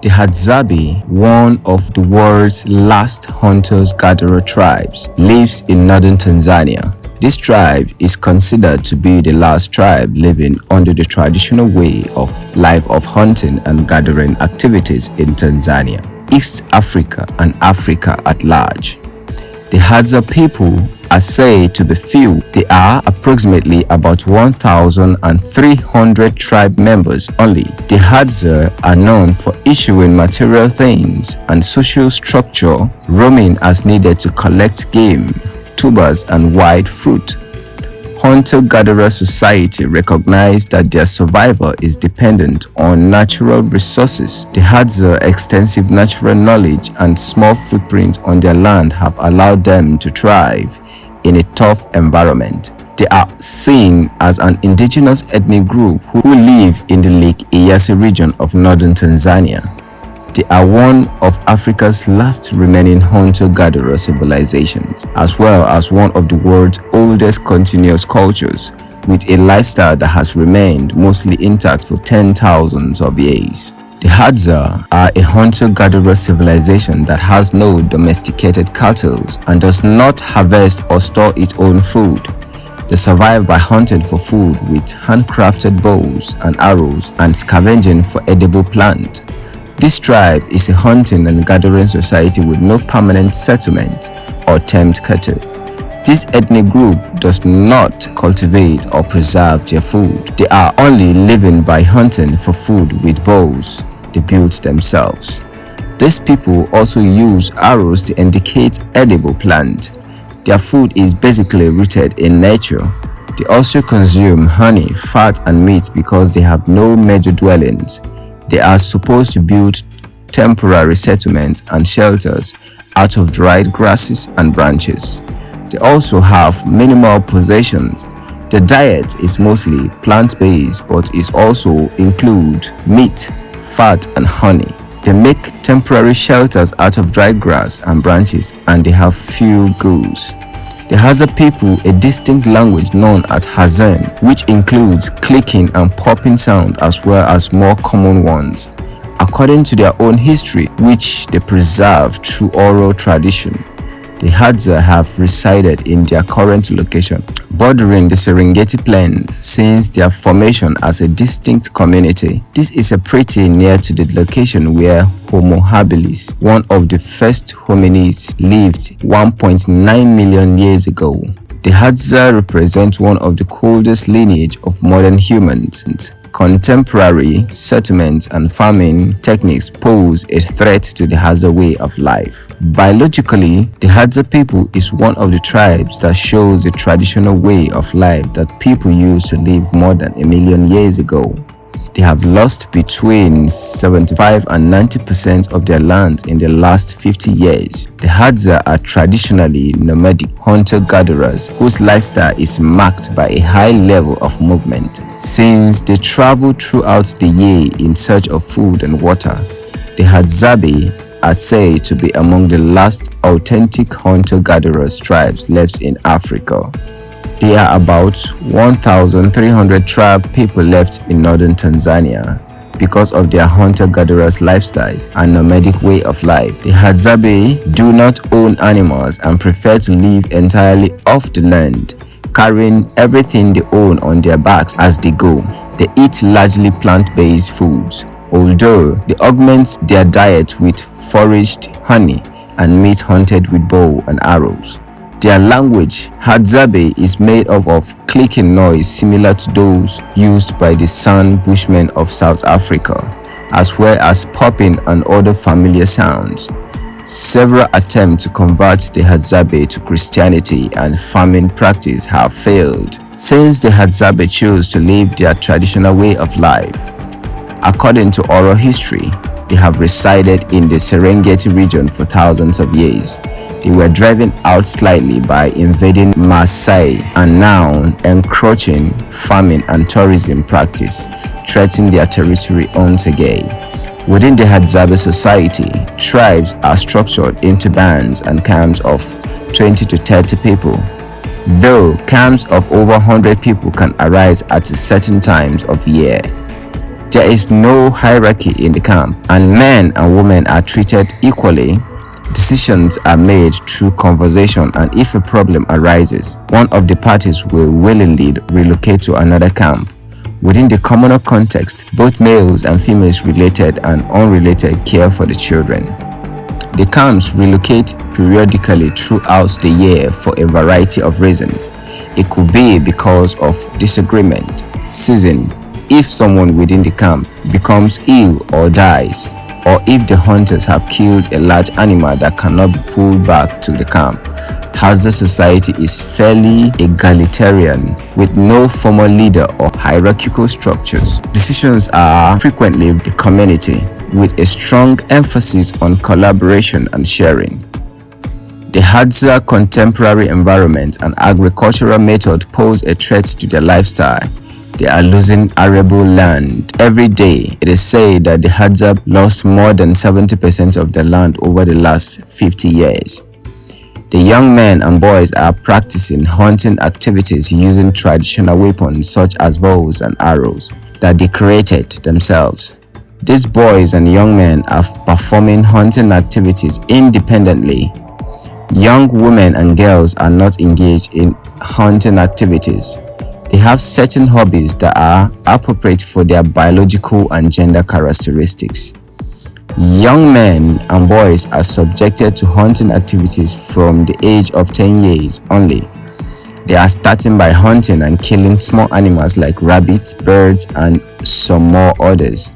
The Hadza, one of the world's last hunter-gatherer tribes, lives in northern Tanzania. This tribe is considered to be the last tribe living under the traditional way of life of hunting and gathering activities in Tanzania, East Africa, and Africa at large. The Hadza people are said to be few. There are approximately about 1,300 tribe members only. The Hadza are known for issuing material things and social structure, roaming as needed to collect game, tubers, and wild fruit. Hunter-gatherer society recognize that their survival is dependent on natural resources. The Hadza extensive natural knowledge and small footprint on their land have allowed them to thrive in a tough environment. They are seen as an indigenous ethnic group who live in the Lake Eyasi region of northern Tanzania. They are one of Africa's last remaining hunter-gatherer civilizations, as well as one of the world's oldest continuous cultures, with a lifestyle that has remained mostly intact for 10,000s of years. The Hadza are a hunter-gatherer civilization that has no domesticated cattle and does not harvest or store its own food. They survive by hunting for food with handcrafted bows and arrows and scavenging for edible plant. This tribe is a hunting and gathering society with no permanent settlement or tamed cattle. This ethnic group does not cultivate or preserve their food. They are only living by hunting for food with bows they build themselves. These people also use arrows to indicate edible plant. Their food is basically rooted in nature. They also consume honey, fat, and meat because they have no major dwellings. They are supposed to build temporary settlements and shelters out of dried grasses and branches. They also have minimal possessions. The diet is mostly plant-based but is also include meat, fat, and honey. They make temporary shelters out of dried grass and branches, and they have few goods. The Hadza people a distinct language known as Hazzan, which includes clicking and popping sound as well as more common ones, according to their own history, which they preserve through oral tradition. The Hadza have resided in their current location, bordering the Serengeti Plain, since their formation as a distinct community. This is pretty near to the location where Homo habilis, one of the first hominids, lived 1.9 million years ago. The Hadza represent one of the coldest lineage of modern humans. Contemporary settlements and farming techniques pose a threat to the Hadza way of life. Biologically, the Hadza people is one of the tribes that shows the traditional way of life that people used to live more than a million years ago. They have lost between 75 and 90% of their land in the last 50 years. The Hadza are traditionally nomadic hunter-gatherers whose lifestyle is marked by a high level of movement. Since they travel throughout the year in search of food and water, the Hadza are said to be among the last authentic hunter-gatherers tribes left in Africa. There are about 1,300 tribe people left in northern Tanzania. Because of their hunter-gatherers lifestyles and nomadic way of life, the Hadza do not own animals and prefer to live entirely off the land, carrying everything they own on their backs as they go. They eat largely plant-based foods, although they augment their diet with foraged honey and meat hunted with bow and arrows. Their language, Hadza, is made up of clicking noise similar to those used by the San Bushmen of South Africa, as well as popping and other familiar sounds. Several attempts to convert the Hadza to Christianity and farming practice have failed, since the Hadza chose to live their traditional way of life. According to oral history, they have resided in the Serengeti region for thousands of years. They were driven out slightly by invading Maasai and now encroaching farming and tourism practice, threatening their territory once again. Within the Hadza society, tribes are structured into bands and camps of 20 to 30 people, though camps of over 100 people can arise at certain times of year. There is no hierarchy in the camp, and men and women are treated equally. Decisions are made through conversation, and if a problem arises, one of the parties will willingly relocate to another camp. Within the communal context, both males and females related and unrelated care for the children. The camps relocate periodically throughout the year for a variety of reasons. It could be because of disagreement, season, if someone within the camp becomes ill or dies, or if the hunters have killed a large animal that cannot be pulled back to the camp. Hadza society is fairly egalitarian with no formal leader or hierarchical structures. Decisions are frequently the community, with a strong emphasis on collaboration and sharing. The Hadza contemporary environment and agricultural method pose a threat to their lifestyle. They are losing arable land every day. It is said that the Hadza lost more than 70% of their land over the last 50 years. The young men and boys are practicing hunting activities using traditional weapons such as bows and arrows that they created themselves. These boys and young men are performing hunting activities independently. Young women and girls are not engaged in hunting activities. They have certain hobbies that are appropriate for their biological and gender characteristics. Young men and boys are subjected to hunting activities from the age of 10 years only. They are starting by hunting and killing small animals like rabbits, birds, and some more others.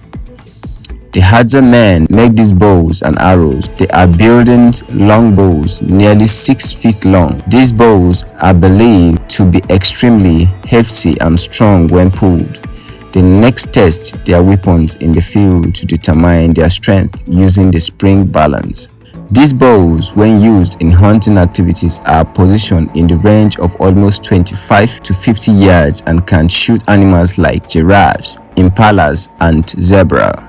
The Hadza men make these bows and arrows. They are building long bows nearly 6 feet long. These bows are believed to be extremely hefty and strong when pulled. They next test their weapons in the field to determine their strength using the spring balance. These bows, when used in hunting activities, are positioned in the range of almost 25 to 50 yards and can shoot animals like giraffes, impalas, and zebra.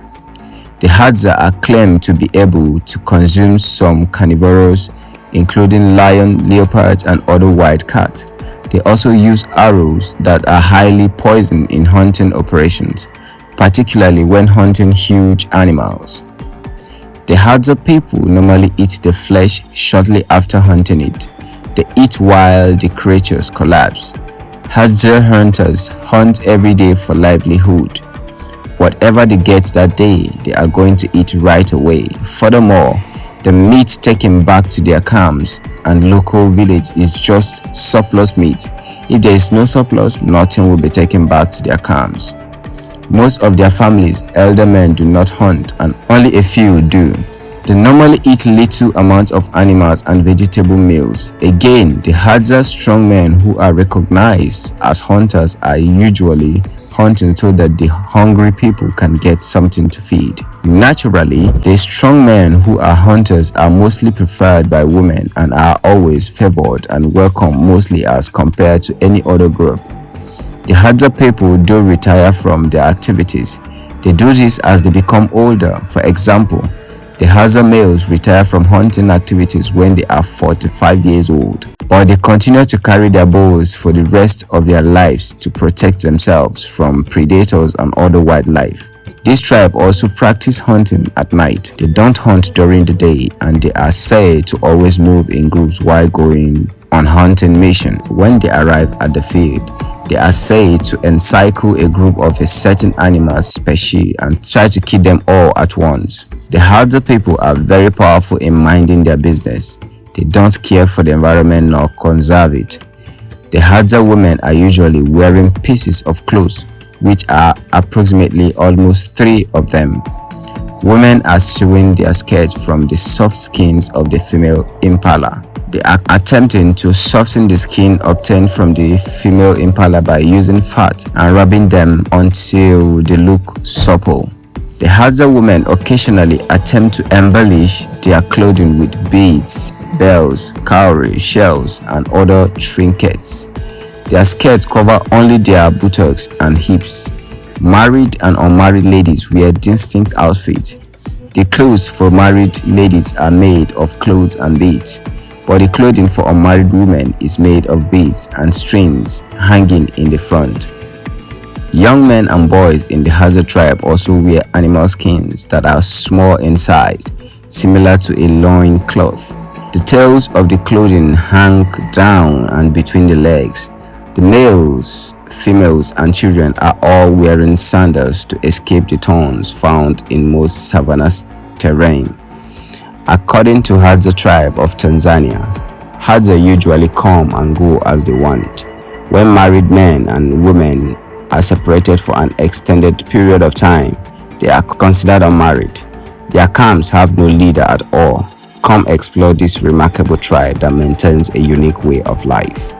The Hadza are claimed to be able to consume some carnivores, including lion, leopards, and other wild cats. They also use arrows that are highly poisoned in hunting operations, particularly when hunting huge animals. The Hadza people normally eat the flesh shortly after hunting it. They eat while the creatures collapse. Hadza hunters hunt every day for livelihood. Whatever they get that day, they are going to eat right away. Furthermore, the meat taken back to their camps and local village is just surplus meat. If there is no surplus, nothing will be taken back to their camps. Most of their families, elder men do not hunt, and only a few do. They normally eat little amounts of animals and vegetable meals. Again, the Hadza strong men who are recognized as hunters are usually hunting so that the hungry people can get something to feed. Naturally, the strong men who are hunters are mostly preferred by women and are always favored and welcome mostly as compared to any other group. The Hadza people do retire from their activities. They do this as they become older. For example, the Hadza males retire from hunting activities when they are 45 years old, but they continue to carry their bows for the rest of their lives to protect themselves from predators and other wildlife. This tribe also practice hunting at night. They don't hunt during the day, and they are said to always move in groups while going on hunting mission. When they arrive at the field, they are said to encircle a group of a certain animal species and try to kill them all at once. The Hadza people are very powerful in minding their business. They don't care for the environment nor conserve it. The Hadza women are usually wearing pieces of clothes, which are approximately almost 3 of them. Women are sewing their skirts from the soft skins of the female impala. They are attempting to soften the skin obtained from the female impala by using fat and rubbing them until they look supple. The Hadza women occasionally attempt to embellish their clothing with beads, bells, cowrie, shells, and other trinkets. Their skirts cover only their buttocks and hips. Married and unmarried ladies wear distinct outfits. The clothes for married ladies are made of clothes and beads, but the clothing for unmarried women is made of beads and strings hanging in the front. Young men and boys in the Hadza tribe also wear animal skins that are small in size, similar to a loin cloth. The tails of the clothing hang down and between the legs. The males, females, and children are all wearing sandals to escape the thorns found in most savanna terrain. According to Hadza tribe of Tanzania, Hadza usually come and go as they want. When married men and women are separated for an extended period of time, they are considered unmarried. Their camps have no leader at all. Come explore this remarkable tribe that maintains a unique way of life.